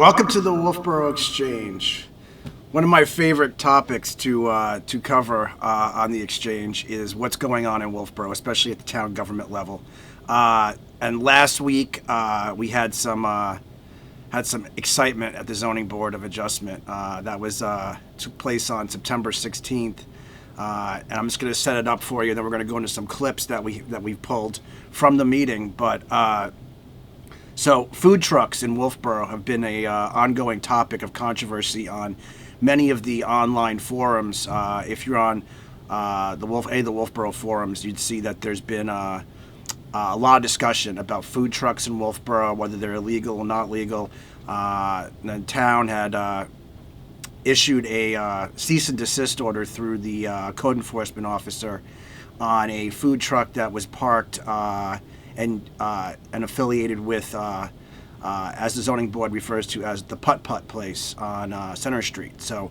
Welcome to the Wolfeboro Exchange. One of my favorite topics to cover on the Exchange is what's going on in Wolfeboro, especially at the town government level. And last week we had some excitement at the Zoning Board of Adjustment. That took place on September 16th. And I'm just going to set it up for you. Then we're going to go into some clips that we've pulled from the meeting. But so food trucks in Wolfeboro have been a ongoing topic of controversy on many of the online forums. If you're on any of the Wolfeboro forums, you'd see that there's been a lot of discussion about food trucks in Wolfeboro, whether they're illegal or not legal. The town had issued a cease and desist order through the code enforcement officer on a food truck that was parked and affiliated with, as the zoning board refers to as the Putt-Putt place on Center Street. So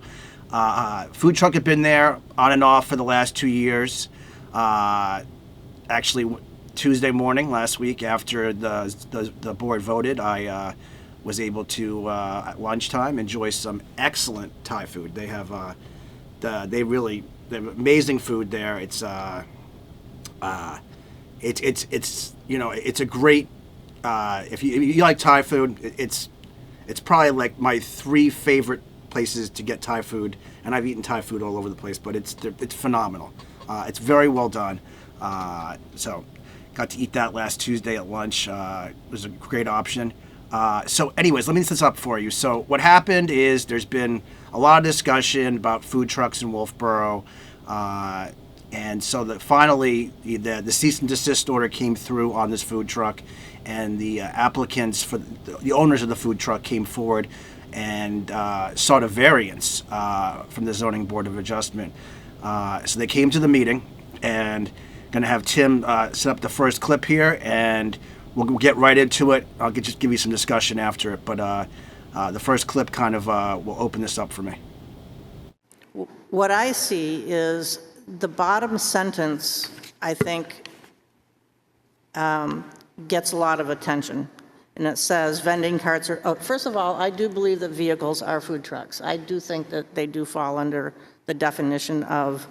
food truck had been there on and off for the last 2 years. Actually, Tuesday morning last week after the board voted, I was able to, at lunchtime, enjoy some excellent Thai food. They have they have amazing food there. It's a great, if you like Thai food, it's probably like my 3 favorite places to get Thai food, and I've eaten Thai food all over the place, but it's phenomenal. It's very well done. So got to eat that last Tuesday at lunch. It was a great option. So anyways, let me set this up for you. So what happened is there's been a lot of discussion about food trucks in Wolfeboro. And so finally, the cease and desist order came through on this food truck, and the applicants for the owners of the food truck came forward and sought a variance from the Zoning Board of Adjustment. So they came to the meeting, and going to have Tim set up the first clip here, and we'll get right into it. I'll just give you some discussion after it, but the first clip kind of will open this up for me. What I see is the bottom sentence, I think, gets a lot of attention. And it says vending carts are, first of all, I do believe that vehicles are food trucks. I do think that they do fall under the definition of,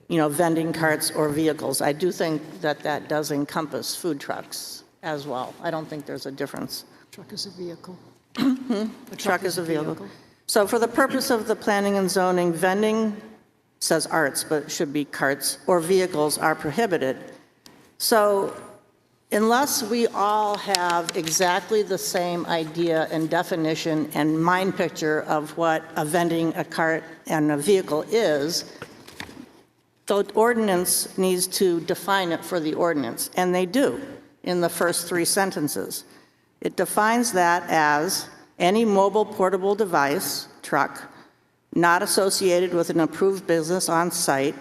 vending carts or vehicles. I do think that that does encompass food trucks as well. I don't think there's a difference. Truck is a vehicle. A truck is a vehicle. So for the purpose of the planning and zoning, vending says arts, but it should be carts or vehicles are prohibited. So unless we all have exactly the same idea and definition and mind picture of what a vending, a cart, and a vehicle is, the ordinance needs to define it for the ordinance, and they do in the first 3 sentences. It defines that as any mobile portable device, truck, not associated with an approved business on site.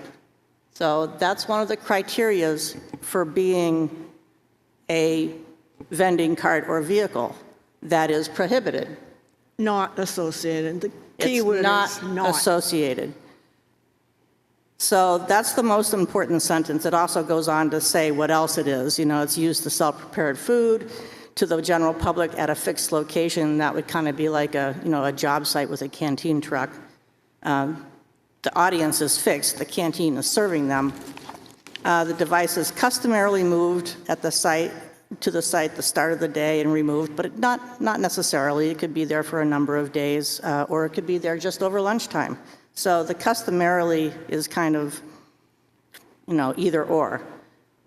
So that's one of the criterias for being a vending cart or vehicle that is prohibited. Not associated. The key It's word not is not. associated. So that's the most important sentence. It also goes on to say what else it is. It's used to sell prepared food to the general public at a fixed location. That would kind of be like a job site with a canteen truck. The audience is fixed. The canteen is serving them. The device is customarily moved at the site the start of the day and removed, but not necessarily. It could be there for a number of days, or it could be there just over lunchtime. So the customarily is kind of, either or.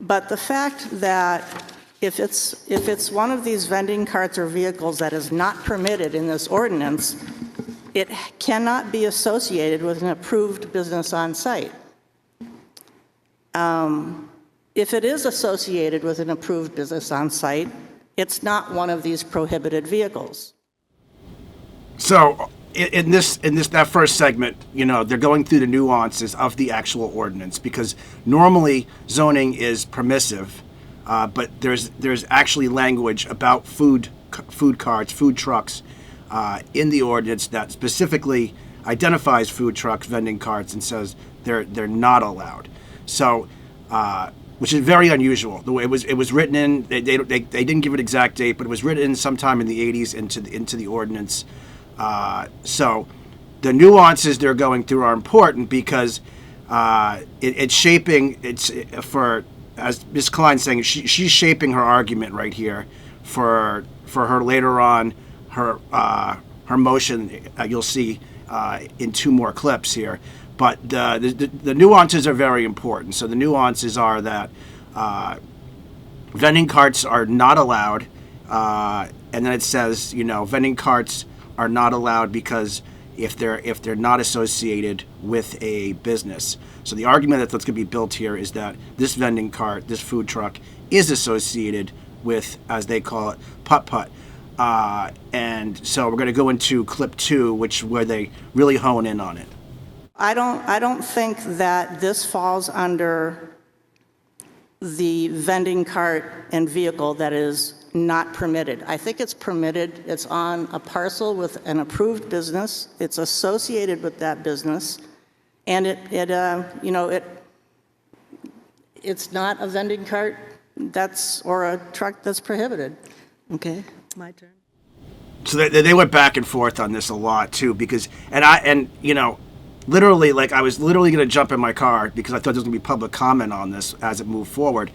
But the fact that if it's one of these vending carts or vehicles that is not permitted in this ordinance, it cannot be associated with an approved business on site. If it is associated with an approved business on site, it's not one of these prohibited vehicles. So in that first segment, they're going through the nuances of the actual ordinance, because normally zoning is permissive, but there's actually language about food carts, food trucks in the ordinance that specifically identifies food trucks, vending carts, and says they're not allowed. So which is very unusual. The way it was written in, they didn't give an exact date, but it was written in sometime in the 80s into the ordinance. So the nuances they're going through are important because it's shaping. It's for, as Ms. Klein's saying, she's shaping her argument right here for her later on her motion. You'll see in two more clips here. But the nuances are very important. So the nuances are that vending carts are not allowed, and then it says, vending carts are not allowed because if they're not associated with a business. So the argument that's going to be built here is that this vending cart, this food truck, is associated with, as they call it, putt-putt. And so we're going to go into clip 2, where they really hone in on it. I don't think that this falls under the vending cart and vehicle that is not permitted. I think it's permitted. It's on a parcel with an approved business. It's associated with that business, and it's not a vending cart or a truck that's prohibited. Okay, my turn. So they went back and forth on this a lot too, because literally, like, I was literally going to jump in my car because I thought there was going to be public comment on this as it moved forward.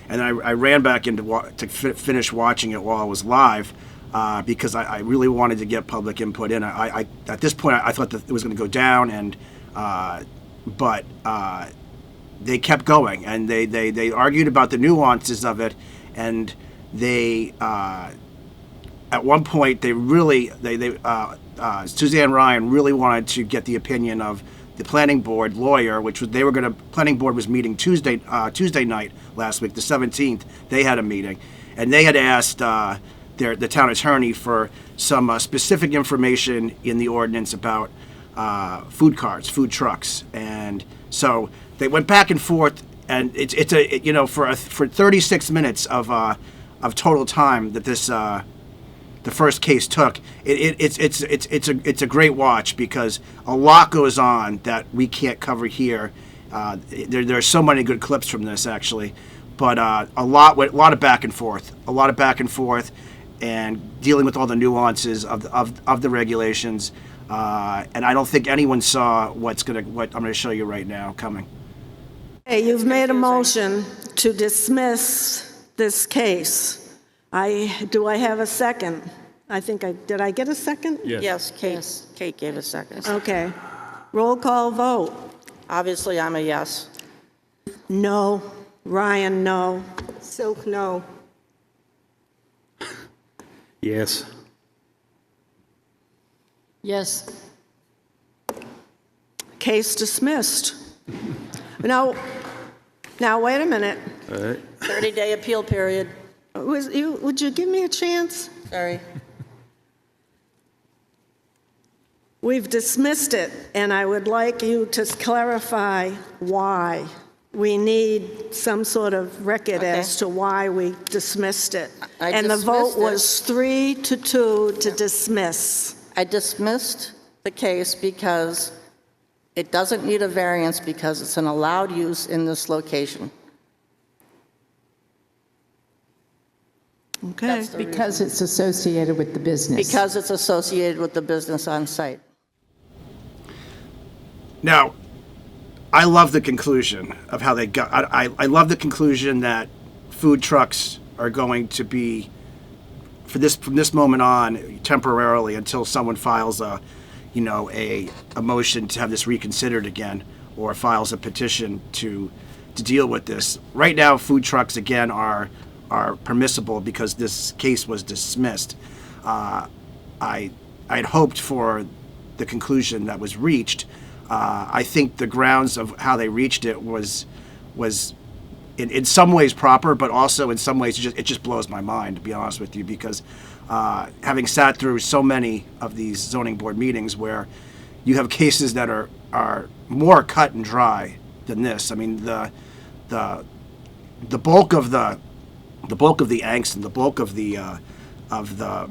And then I ran back in to finish watching it while I was live because I really wanted to get public input in. At this point, I thought that it was going to go down, but they kept going. And they argued about the nuances of it. And they, at one point, Suzanne Ryan really wanted to get the opinion of the planning board lawyer, planning board was meeting Tuesday night last week, the 17th. They had a meeting, and they had asked the town attorney for some specific information in the ordinance about food carts, food trucks, and so they went back and forth, and for 36 minutes of total time that this. The first case took. It's a great watch because a lot goes on that we can't cover here. There are so many good clips from this actually, but a lot of back and forth, and dealing with all the nuances of the regulations. And I don't think anyone saw what I'm going to show you right now coming. Hey, you've made a motion to dismiss this case. Do I have a second? Did I get a second? Yes, Kate gave a second. Okay. Roll call vote. Obviously, I'm a yes. No. Ryan, no. Silk, no. Yes. Yes. Case dismissed. Now, wait a minute. All right. 30-day appeal period. Would you give me a chance? Sorry. We've dismissed it, and I would like you to clarify why. We need some sort of record as to why we dismissed it. And the vote was 3-2 to dismiss. I dismissed the case because it doesn't need a variance because it's an allowed use in this location. Okay. That's the Because it's associated with the business. Because it's associated with the business on site. Now, I love the conclusion of how they got. I love the conclusion that food trucks are going to be, from this moment on, temporarily until someone files a motion to have this reconsidered again, or files a petition to deal with this. Right now, food trucks again are permissible because this case was dismissed. I'd hoped for the conclusion that was reached. I think the grounds of how they reached it was in some ways proper, but also in some ways it just blows my mind, to be honest with you, because having sat through so many of these zoning board meetings where you have cases that are more cut and dry than this. I mean, the bulk of the angst and the bulk of the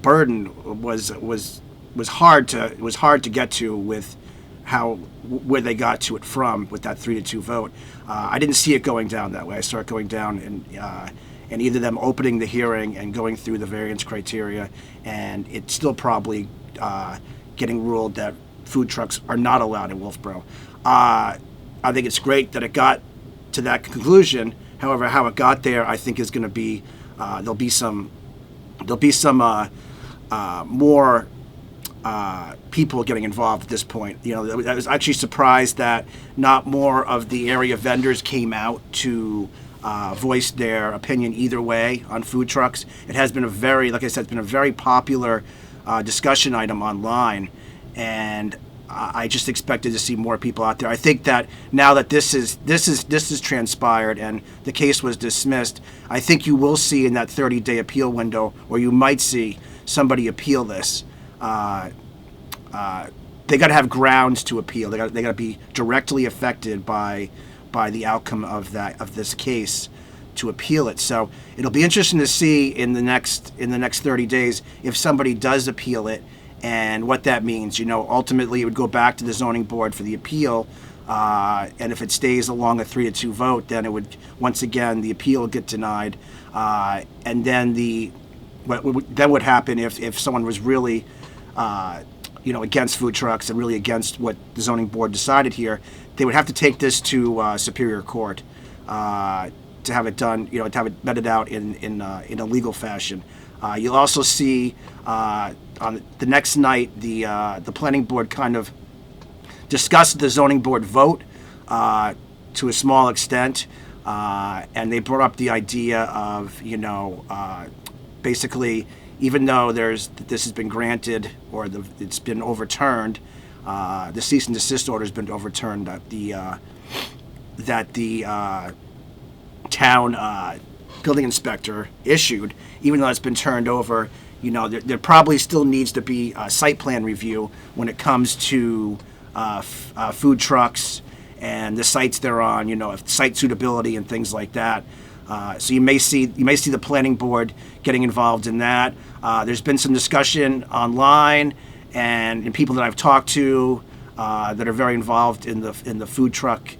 burden was hard to get to with where they got to it from with that 3-2 vote. I didn't see it going down that way. I saw it going down and either them opening the hearing and going through the variance criteria, and it's still probably getting ruled that food trucks are not allowed in Wolfeboro. I think it's great that it got to that conclusion. However, how it got there, I think, is going to be there'll be some more people getting involved at this point. You know, I was actually surprised that not more of the area vendors came out to voice their opinion either way on food trucks. It has been a very, like I said, it's been a very popular discussion item online, and I just expected to see more people out there. I think that now that this is transpired and the case was dismissed, I think you will see in that 30-day appeal window, or you might see somebody appeal this. They got to have grounds to appeal. They got to be directly affected by the outcome of this case to appeal it. So it'll be interesting to see in the next 30 days if somebody does appeal it and what that means. You know, ultimately it would go back to the zoning board for the appeal, and if it stays along a 3-2 vote, then it would once again the appeal would get denied, and then what would happen if someone was really against food trucks and really against what the zoning board decided here, they would have to take this to Superior Court to have it done, to have it vetted out in a legal fashion. You'll also see on the next night the planning board kind of discussed the zoning board vote to a small extent, and they brought up the idea of basically, even though this has been granted or it's been overturned, the cease and desist order has been overturned, that the town building inspector issued, even though it's been turned over. There probably still needs to be a site plan review when it comes to food trucks and the sites they're on, site suitability and things like that. So you may see the planning board getting involved in that. There's been some discussion online and people that I've talked to that are very involved in the food truck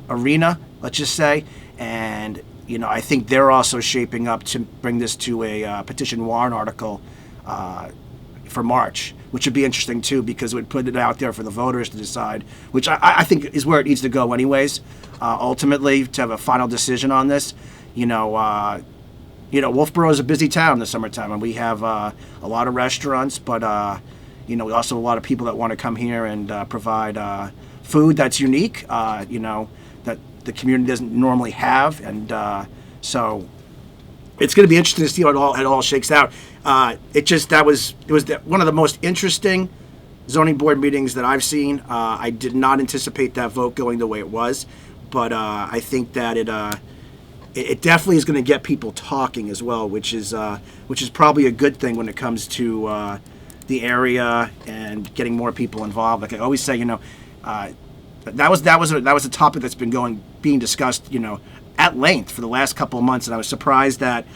arena, let's just say, and I think they're also shaping up to bring this to a petition warrant article for March, which would be interesting too, because it would put it out there for the voters to decide, which I think is where it needs to go anyways. Ultimately, to have a final decision on this, Wolfeboro is a busy town in the summertime, and we have a lot of restaurants, but we also have a lot of people that want to come here and provide food that's unique, that the community doesn't normally have, and so it's going to be interesting to see how it all shakes out. It was one of the most interesting zoning board meetings that I've seen. I did not anticipate that vote going the way it was, but I think that it definitely is going to get people talking as well, which is probably a good thing when it comes to the area and getting more people involved. Like I always say, that was a topic that's been being discussed, at length for the last couple of months, and I was surprised that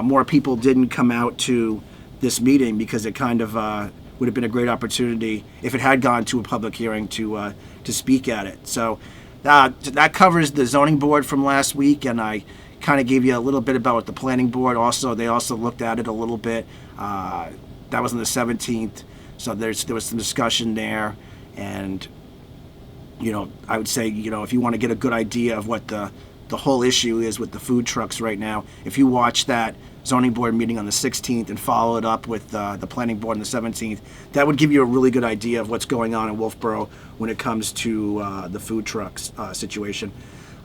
more people didn't come out to this meeting, because it kind of would have been a great opportunity if it had gone to a public hearing to speak at it. So that covers the zoning board from last week, and I kind of gave you a little bit about the planning board. They also looked at it a little bit. That was on the 17th, so there was some discussion there, and I would say, if you want to get a good idea of what the whole issue is with the food trucks right now, if you watch that zoning board meeting on the 16th and follow it up with the planning board on the 17th, that would give you a really good idea of what's going on in Wolfeboro when it comes to the food trucks situation.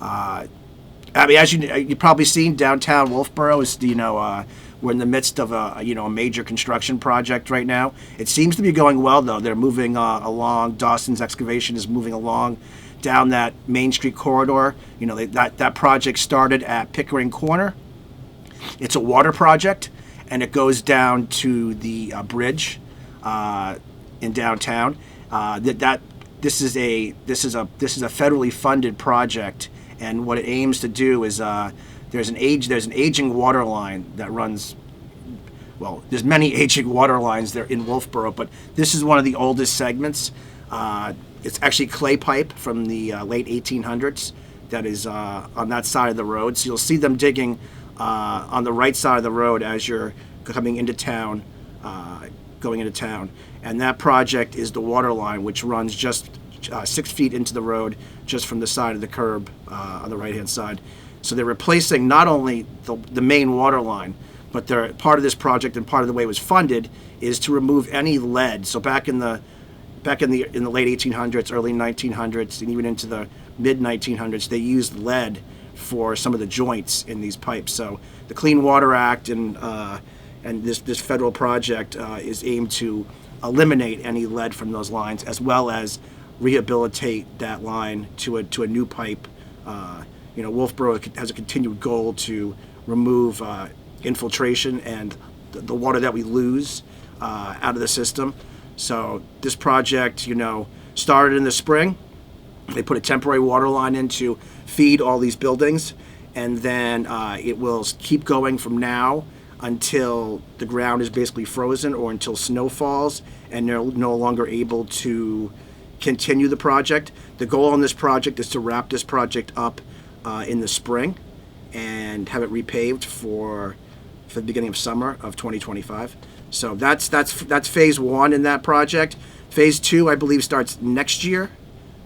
As you've probably seen, downtown Wolfeboro is, we're in the midst of a major construction project right now. It seems to be going well, though. They're moving along. Dawson's excavation is moving along down that Main Street corridor. That project started at Pickering Corner. It's a water project, and it goes down to the bridge in downtown. This is a federally funded project, and what it aims to do is there's an aging water line that runs. Well, there's many aging water lines there in Wolfeboro, but this is one of the oldest segments. it's actually clay pipe from the late 1800s that is on that side of the road. So you'll see them digging on the right side of the road as you're coming into town, going into town. And that project is the water line, which runs just 6 feet into the road, just from the side of the curb on the right-hand side. So they're replacing not only the main water line, but they're part of this project, and part of the way it was funded is to remove any lead. So back in the late 1800s, early 1900s, and even into the mid 1900s, they used lead for some of the joints in these pipes. So the Clean Water Act and this federal project is aimed to eliminate any lead from those lines, as well as rehabilitate that line to a new pipe. Wolfeboro has a continued goal to remove infiltration and the water that we lose out of the system. So this project, started in the spring. They put a temporary water line in to feed all these buildings, and then it will keep going from now until the ground is basically frozen, or until snow falls and they're no longer able to continue the project. The goal on this project is to wrap this project up in the spring and have it repaved for the beginning of summer of 2025. So that's phase one in that project. Phase two, I believe, starts next year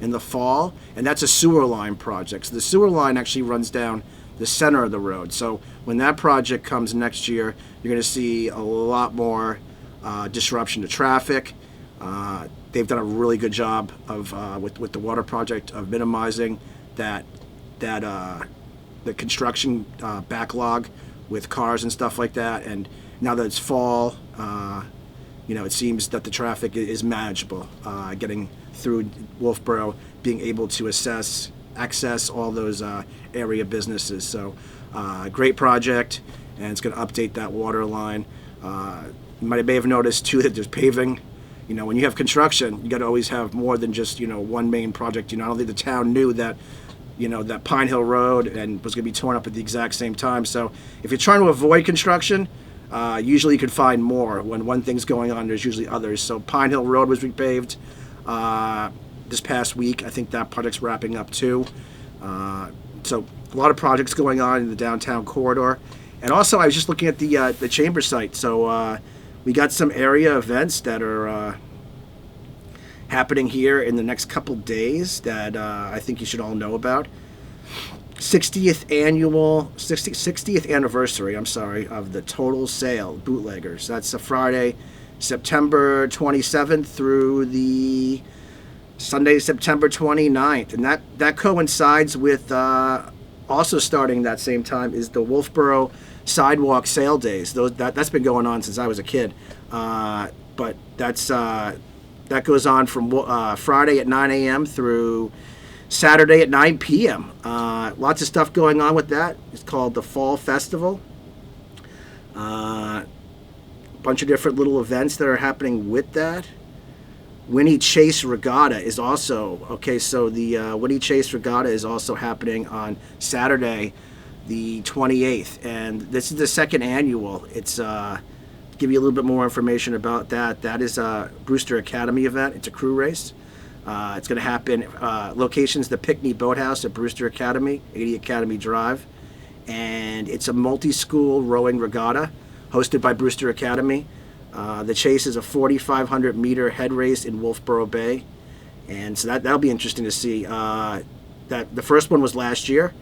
in the fall, and that's a sewer line project. So the sewer line actually runs down the center of the road. So when that project comes next year, you're going to see a lot more disruption to traffic. They've done a really good job of with the water project of minimizing the construction backlog with cars and stuff like that. And now that it's fall, it seems that the traffic is manageable. Getting through Wolfeboro, being able to access all those area businesses. So great project, and it's going to update that water line. You may have noticed too that there's paving. When you have construction, you got to always have more than just one main project. I don't think the town knew that that Pine Hill Road and was going to be torn up at the exact same time. So if you're trying to avoid construction, usually you can find more. When one thing's going on, there's usually others. So Pine Hill Road was repaved this past week. I think that project's wrapping up too. So a lot of projects going on in the downtown corridor. And also, I was just looking at the chamber site. So we got some area events that are happening here in the next couple days that I think you should all know about. 60th anniversary, of the Total Sale Bootleggers. That's a Friday, September 27th through the Sunday, September 29th. And that coincides with also starting that same time is the Wolfeboro Sidewalk Sale Days. That's been going on since I was a kid. But that goes on from Friday at 9 a.m. through Saturday at 9 p.m. Lots of stuff going on with that. It's called the Fall Festival. Bunch of different little events that are happening with that. Winnie Chase Regatta is also, so the Winnie Chase Regatta is also happening on Saturday, the 28th. And this is the second annual. It's, give you a little bit more information about that. That is a Brewster Academy event. It's a crew race. It's going to happen, locations, the Pickney Boathouse at Brewster Academy, 80 Academy Drive. And it's a multi-school rowing regatta hosted by Brewster Academy. The chase is a 4,500 meter head race in Wolfeboro Bay. And so that'll be interesting to see. That the first one was last year,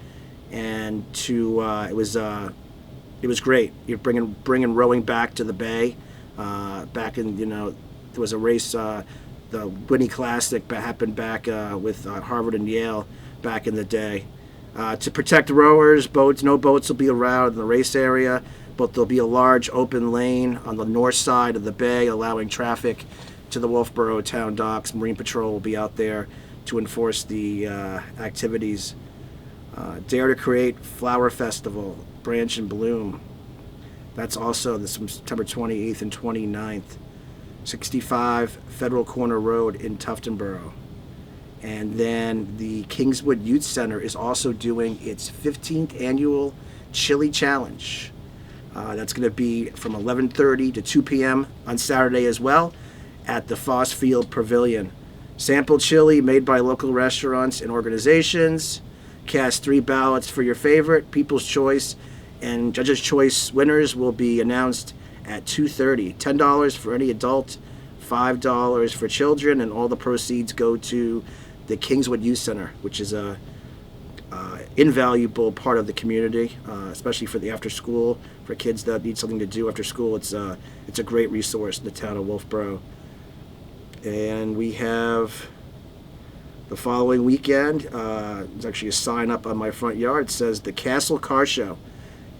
and it was great. You're bringing rowing back to the bay. Back in, there was a race, the Winnie Classic happened back with Harvard and Yale back in the day. To protect rowers, no boats will be around in the race area, but there'll be a large open lane on the north side of the bay, allowing traffic to the Wolfeboro town docks. Marine Patrol will be out there to enforce the activities. Dare to Create Flower Festival, Branch and Bloom. That's also September 28th and 29th. 65 Federal Corner Road in Tuftonboro. And then the Kingswood Youth Center is also doing its 15th annual Chili Challenge. That's going to be from 11:30 to 2 p.m. on Saturday as well at the Foss Field Pavilion. Sample chili made by local restaurants and organizations. Cast 3 ballots for your favorite, People's Choice, and Judge's Choice winners will be announced at 2:30. $10 for any adult, $5 for children, and all the proceeds go to the Kingswood Youth Center, which is a invaluable part of the community, especially for the after school, for kids that need something to do after school. It's a great resource in the town of Wolfeboro. And we have the following weekend, there's actually a sign up on my front yard. It says the Castle Car Show.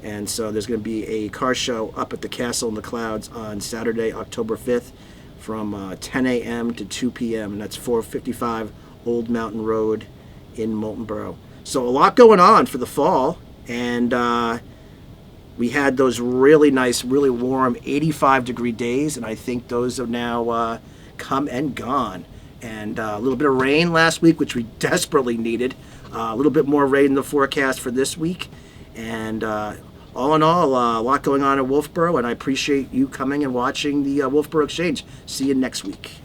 And so there's going to be a car show up at the Castle in the Clouds on Saturday, October 5th from 10 a.m. to 2 p.m. And that's 455 Old Mountain Road in Wolfeboro. So a lot going on for the fall. And we had those really nice, really warm 85-degree days. And I think those have now come and gone. And a little bit of rain last week, which we desperately needed. A little bit more rain in the forecast for this week. And all in all, a lot going on in Wolfeboro, and I appreciate you coming and watching the Wolfeboro Exchange. See you next week.